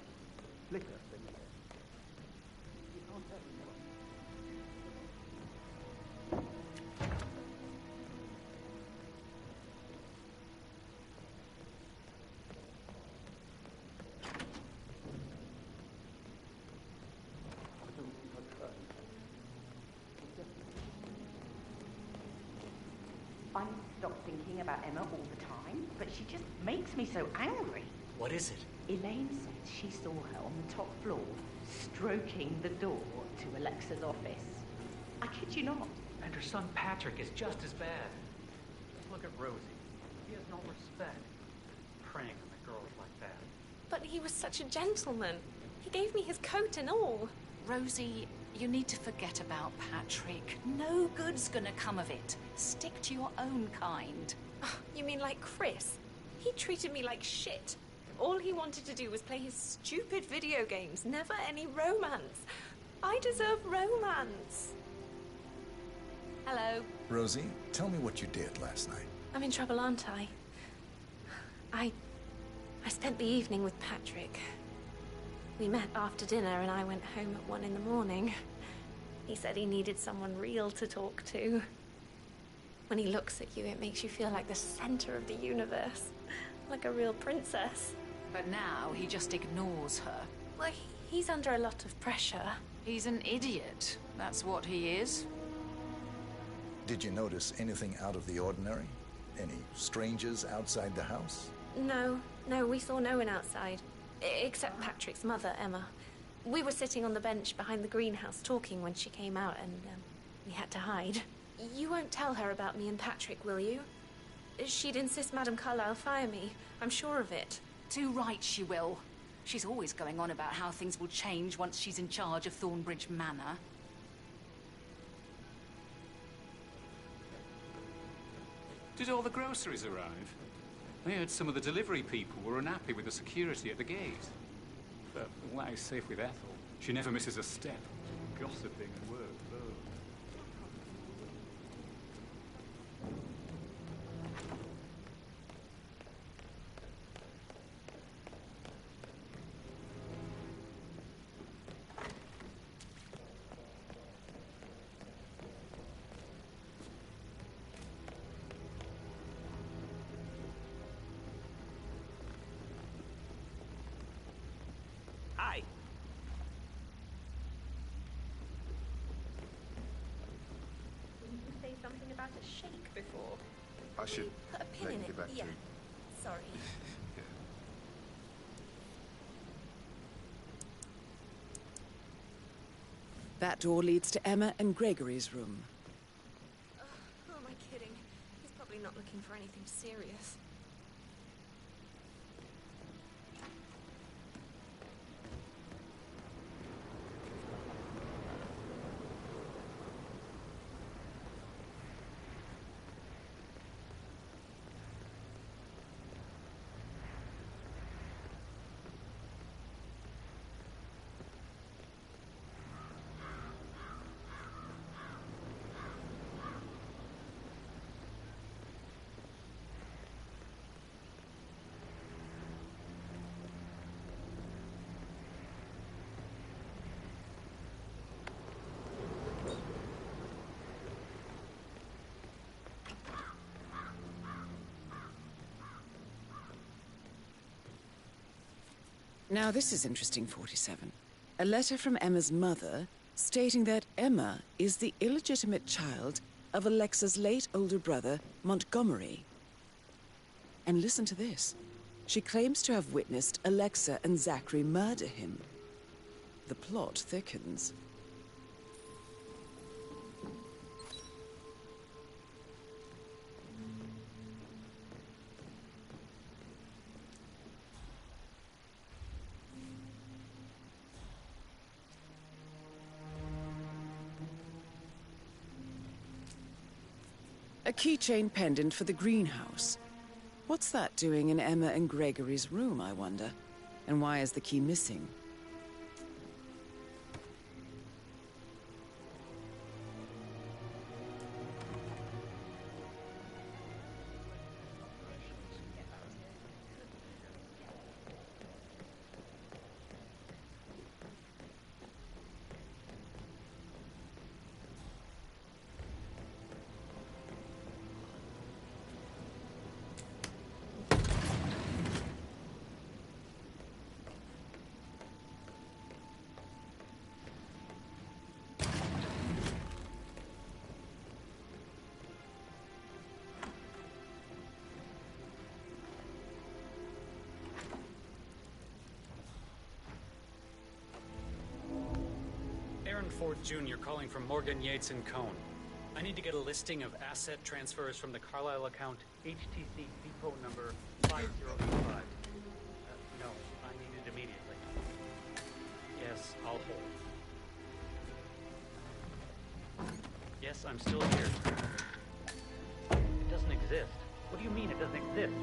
Flicker thing. You can't tell me what.
I stop thinking about Emma all the time, but she just makes me so angry.
What is it?
Elaine says she saw her on the top floor, stroking the door to Alexa's office. I kid you not.
And her son Patrick is just as bad. Just look at Rosie. He has no respect. Preying on the girls like that.
But he was such a gentleman. He gave me his coat and all.
Rosie, you need to forget about Patrick. No good's gonna come of it. Stick to your own kind.
You mean like Chris? He treated me like shit. All he wanted to do was play his stupid video games, never any romance. I deserve romance. Hello.
Rosie, tell me what you did last night.
I'm in trouble, aren't I? I spent the evening with Patrick. We met after dinner and I went home at 1 in the morning. He said he needed someone real to talk to. When he looks at you, it makes you feel like the center of the universe. Like a real princess.
But now he just ignores her.
Well, he's under a lot of pressure.
He's an idiot. That's what he is.
Did you notice anything out of the ordinary? Any strangers outside the house?
No, we saw no one outside. Except Patrick's mother, Emma. We were sitting on the bench behind the greenhouse talking when she came out and we had to hide. You won't tell her about me and Patrick, will you? She'd insist Madame Carlyle fire me. I'm sure of it.
Too right she will. She's always going on about how things will change once she's in charge of Thornbridge Manor.
Did all the groceries arrive? I heard some of the delivery people were unhappy with the security at the gate. But why safe with Ethel? She never misses a step. Gossiping at work. Oh.
Hi.
Didn't you say something about a shake before?
I should
Put a pin
let
in
you
it.
get back
Yeah.
to.
Sorry.
That door leads to Emma and Gregory's room.
Who am I kidding? He's probably not looking for anything serious.
Now this is interesting, 47. A letter from Emma's mother stating that Emma is the illegitimate child of Alexa's late older brother, Montgomery. And listen to this. She claims to have witnessed Alexa and Zachary murder him. The plot thickens. A keychain pendant for the greenhouse. What's that doing in Emma and Gregory's room, I wonder? And why is the key missing?
Ford Jr. calling from Morgan, Yates & Cohn. I need to get a listing of asset transfers from the Carlisle account HTC depot number 5085. No, I need it immediately. Yes, I'll hold. Yes, I'm still here. It doesn't exist. What do you mean it doesn't exist?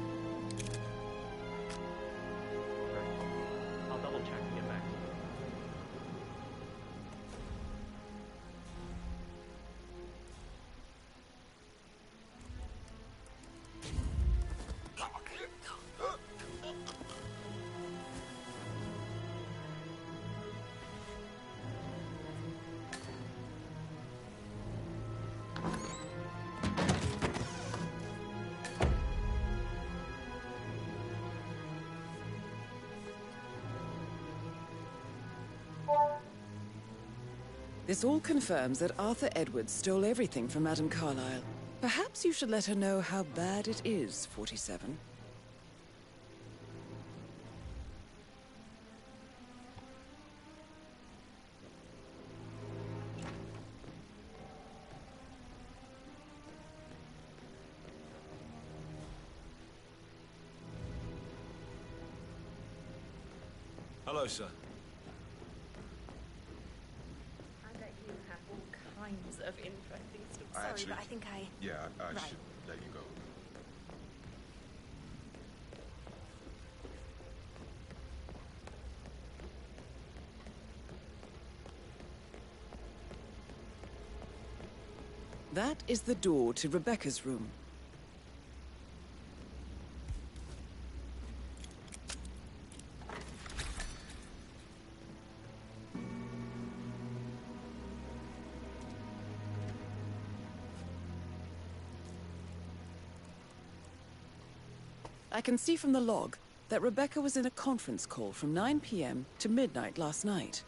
Right. I'll double check and get back to you.
This all confirms that Arthur Edwards stole everything from Madame Carlisle. Perhaps you should let her know how bad it is, 47.
Hello, sir.
I bet you have all kinds of interesting stuff.
I
Sorry,
actually-
but I think I...
Yeah, I
Right.
should let you go.
That is the door to Rebecca's room. I can see from the log that Rebecca was in a conference call from 9 p.m. to midnight last night.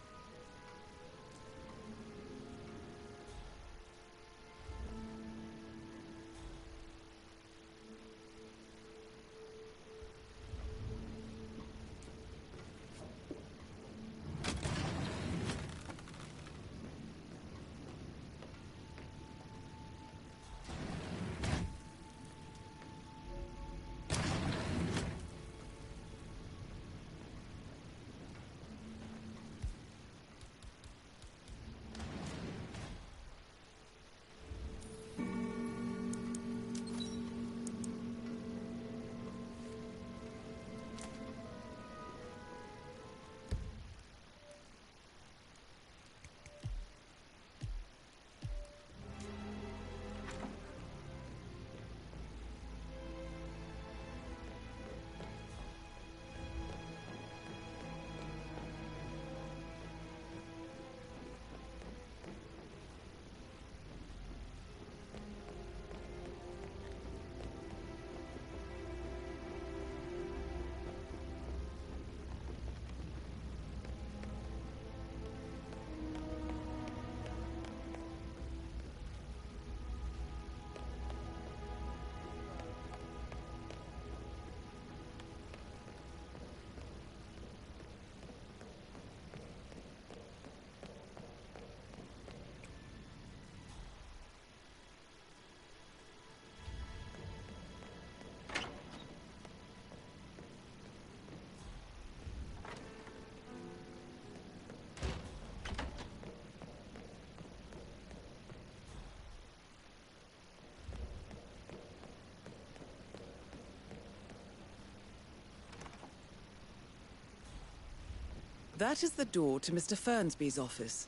That is the door to Mr. Fernsby's office.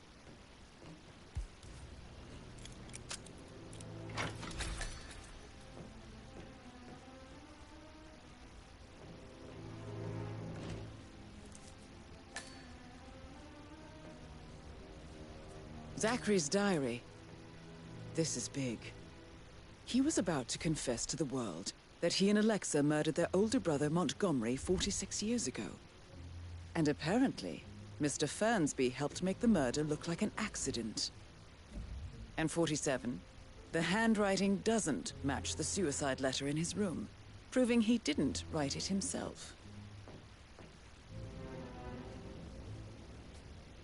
Zachary's diary. This is big. He was about to confess to the world that he and Alexa murdered their older brother Montgomery 46 years ago. And apparently, Mr. Fernsby helped make the murder look like an accident. And 47, the handwriting doesn't match the suicide letter in his room, proving he didn't write it himself.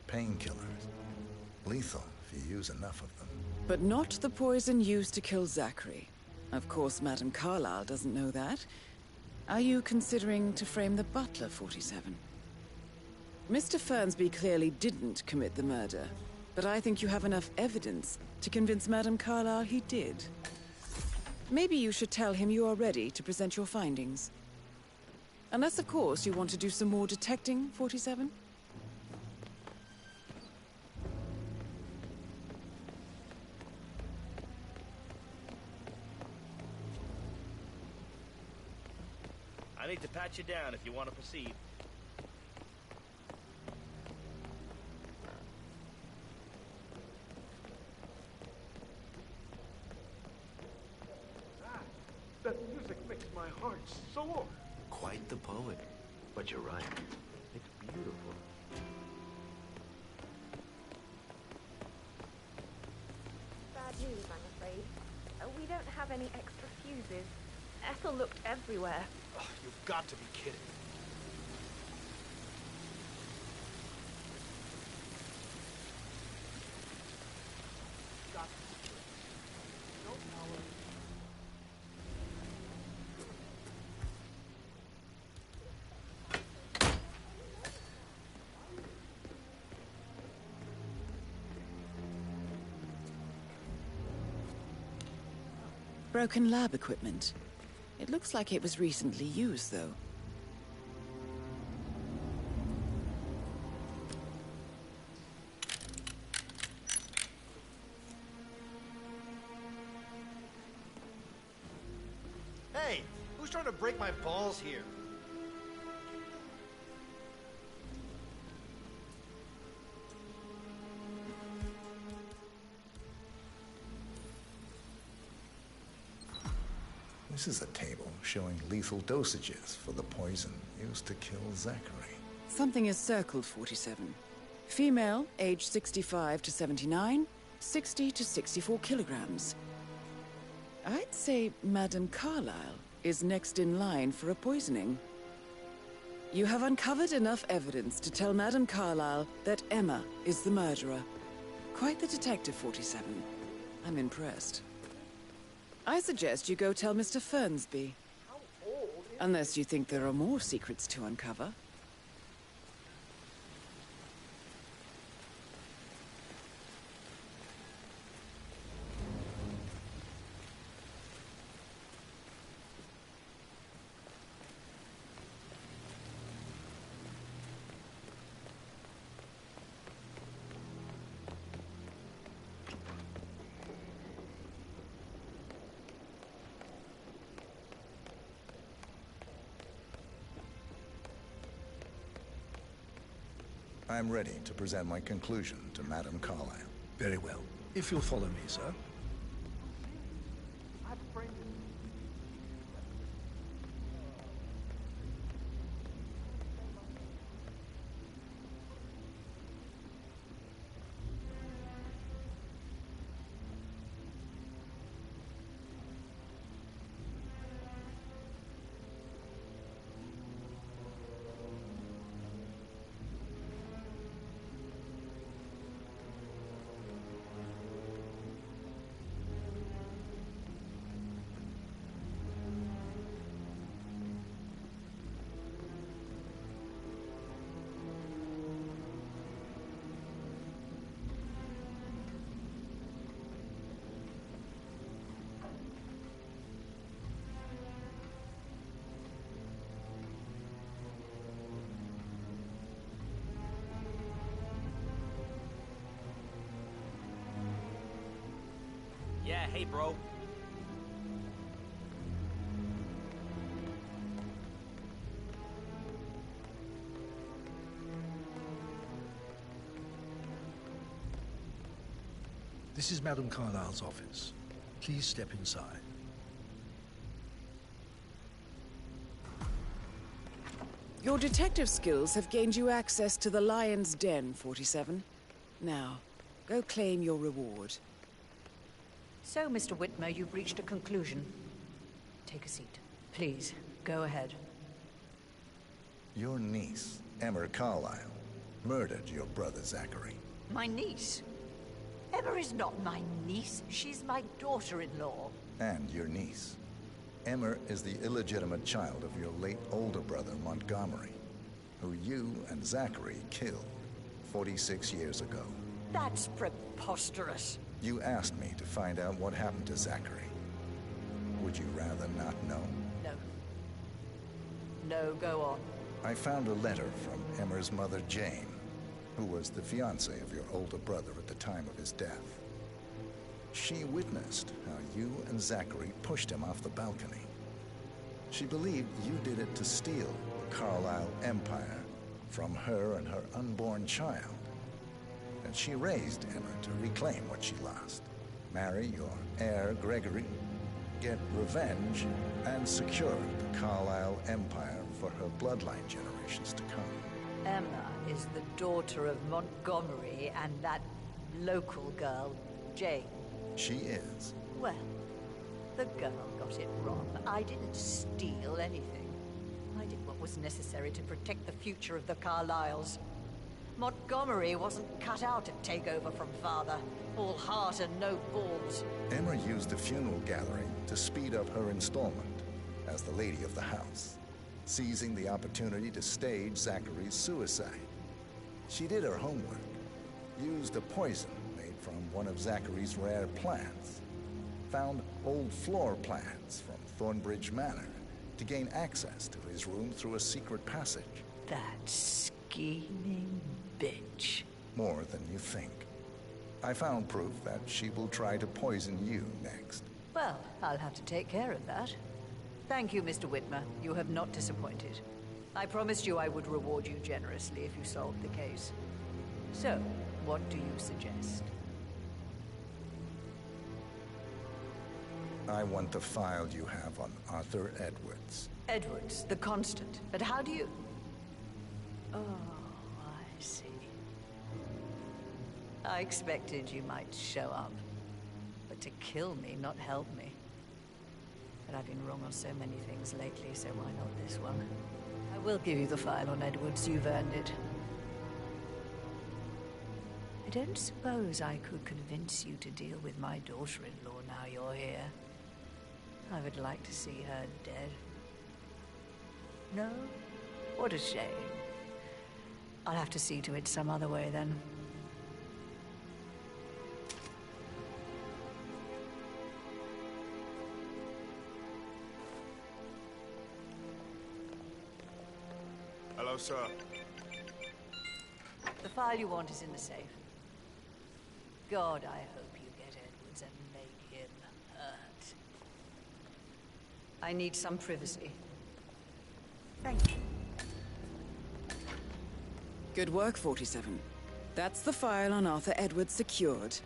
Painkillers. Lethal if you use enough of them.
But not the poison used to kill Zachary. Of course, Madame Carlyle doesn't know that. Are you considering to frame the butler, 47? Mr. Fernsby clearly didn't commit the murder, but I think you have enough evidence to convince Madame Carlyle he did. Maybe you should tell him you are ready to present your findings. Unless, of course, you want to do some more detecting, 47?
I need to pat you down if you want to proceed.
That music makes my heart soar.
Quite the poet. But you're right. It's beautiful.
Bad news, I'm afraid. We don't have any extra fuses. Ethel looked everywhere.
Oh, you've got to be kidding. Got to be kidding. No power.
Broken lab equipment. It looks like it was recently used, though.
Hey, who's trying to break my balls here?
This is a table showing lethal dosages for the poison used to kill Zachary.
Something is circled, 47. Female, age 65 to 79, 60 to 64 kilograms. I'd say Madame Carlyle is next in line for a poisoning. You have uncovered enough evidence to tell Madame Carlyle that Emma is the murderer. Quite the detective, 47. I'm impressed. I suggest you go tell Mr. Fernsby. Unless you think there are more secrets to uncover.
I'm ready to present my conclusion to Madame Carlyle.
Very well. If you'll follow me, sir.
Yeah, hey, bro.
This is Madame Carlyle's office. Please step inside.
Your detective skills have gained you access to the Lion's Den, 47. Now, go claim your reward.
So, Mr. Whitmer, you've reached a conclusion. Take a seat. Please, go ahead.
Your niece, Emma Carlyle, murdered your brother Zachary.
My niece? Emma is not my niece. She's my daughter-in-law.
And your niece. Emma is the illegitimate child of your late older brother, Montgomery, who you and Zachary killed 46 years ago.
That's preposterous.
You asked me to find out what happened to Zachary. Would you rather not know?
No. No, go on.
I found a letter from Emma's mother, Jane, who was the fiancée of your older brother at the time of his death. She witnessed how you and Zachary pushed him off the balcony. She believed you did it to steal the Carlyle empire from her and her unborn child. And she raised Emma to reclaim what she lost. Marry your heir, Gregory, get revenge, and secure the Carlyle empire for her bloodline generations to come.
Emma is the daughter of Montgomery and that local girl, Jane.
She is.
Well, the girl got it wrong. I didn't steal anything. I did what was necessary to protect the future of the Carlyles. Montgomery wasn't cut out to take over from father. All heart and no balls.
Emma used the funeral gathering to speed up her installment as the lady of the house, seizing the opportunity to stage Zachary's suicide. She did her homework, used a poison made from one of Zachary's rare plants, found old floor plans from Thornbridge Manor to gain access to his room through a secret passage.
That scheming bitch.
More than you think. I found proof that she will try to poison you next.
Well, I'll have to take care of that. Thank you, Mr. Whitmer. You have not disappointed. I promised you I would reward you generously if you solved the case. So, what do you suggest?
I want the file you have on Arthur Edwards.
Edwards, the Constant. But how do you... Oh, I see. I expected you might show up. But to kill me, not help me. But I've been wrong on so many things lately, so why not this one? I will give you the file on Edwards. You've earned it. I don't suppose I could convince you to deal with my daughter-in-law now you're here. I would like to see her dead. No? What a shame. I'll have to see to it some other way then.
Hello, sir.
The file you want is in the safe. God, I hope you get Edwards and make him hurt. I need some privacy. Thank you.
Good work, 47. That's the file on Arthur Edwards secured.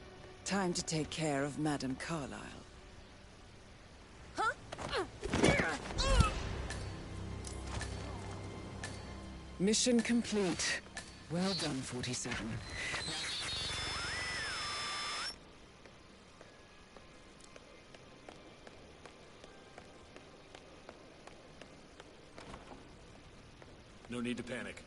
Time to take care of Madame Carlyle. Mission complete. Well done, 47.
No need to panic.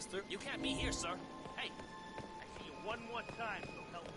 pass through. You can't be here, sir. Hey, I see you one more time, so help me.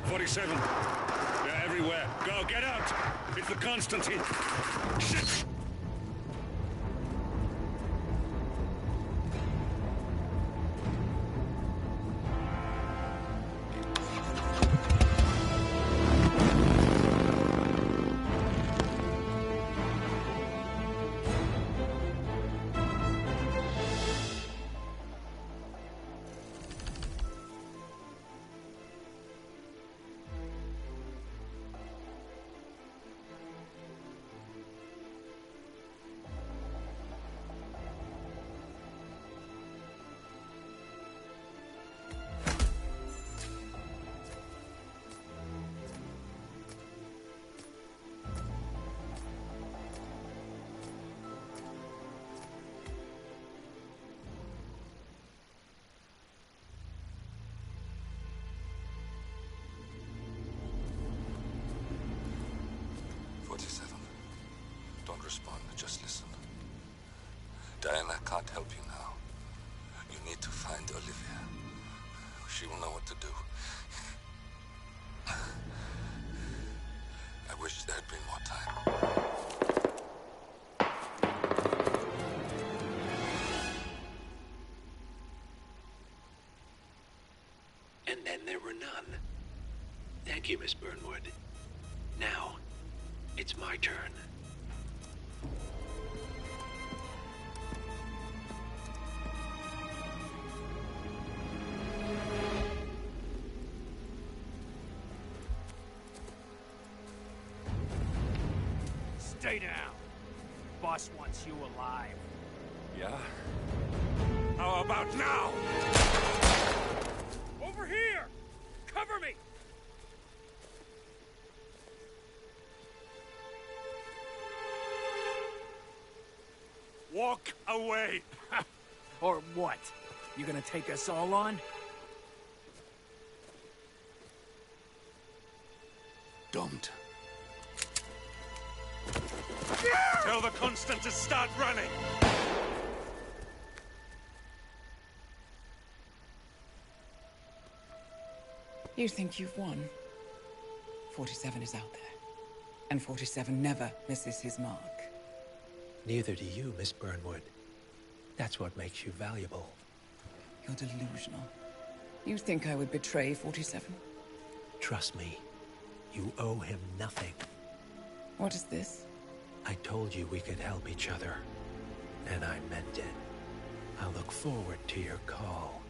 "47. They're everywhere. Go, get out! It's the Constantine. Shit!
Don't respond, just listen. Diana can't help you now. You need to find Olivia. She will know what to do. I wish there had been more time.
And then there were none. Thank you, Miss Burnwood. Now, it's my turn.
Stay down. Boss wants you alive.
Yeah?
How about now? Over here! Cover me!
Walk away!
Or what? You gonna take us all on?
Don't.
Tell the Constant to start running!
You think you've won? 47 is out there. And 47 never misses his mark.
Neither do you, Miss Burnwood. That's what makes you valuable.
You're delusional. You think I would betray 47?
Trust me, you owe him nothing.
What is this?
I told you we could help each other, and I meant it. I'll look forward to your call.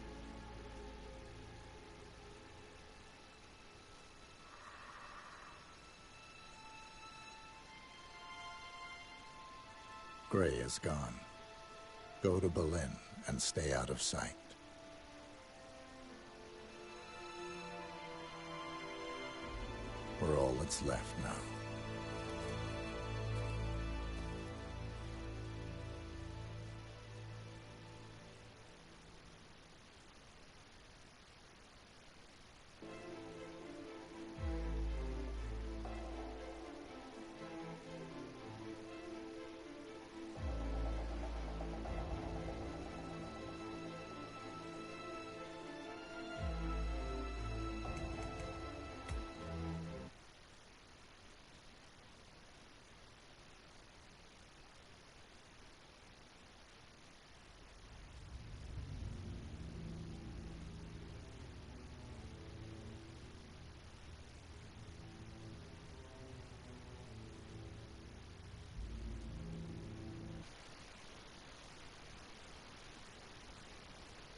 Gray is gone. Go to Berlin and stay out of sight. We're all that's left now.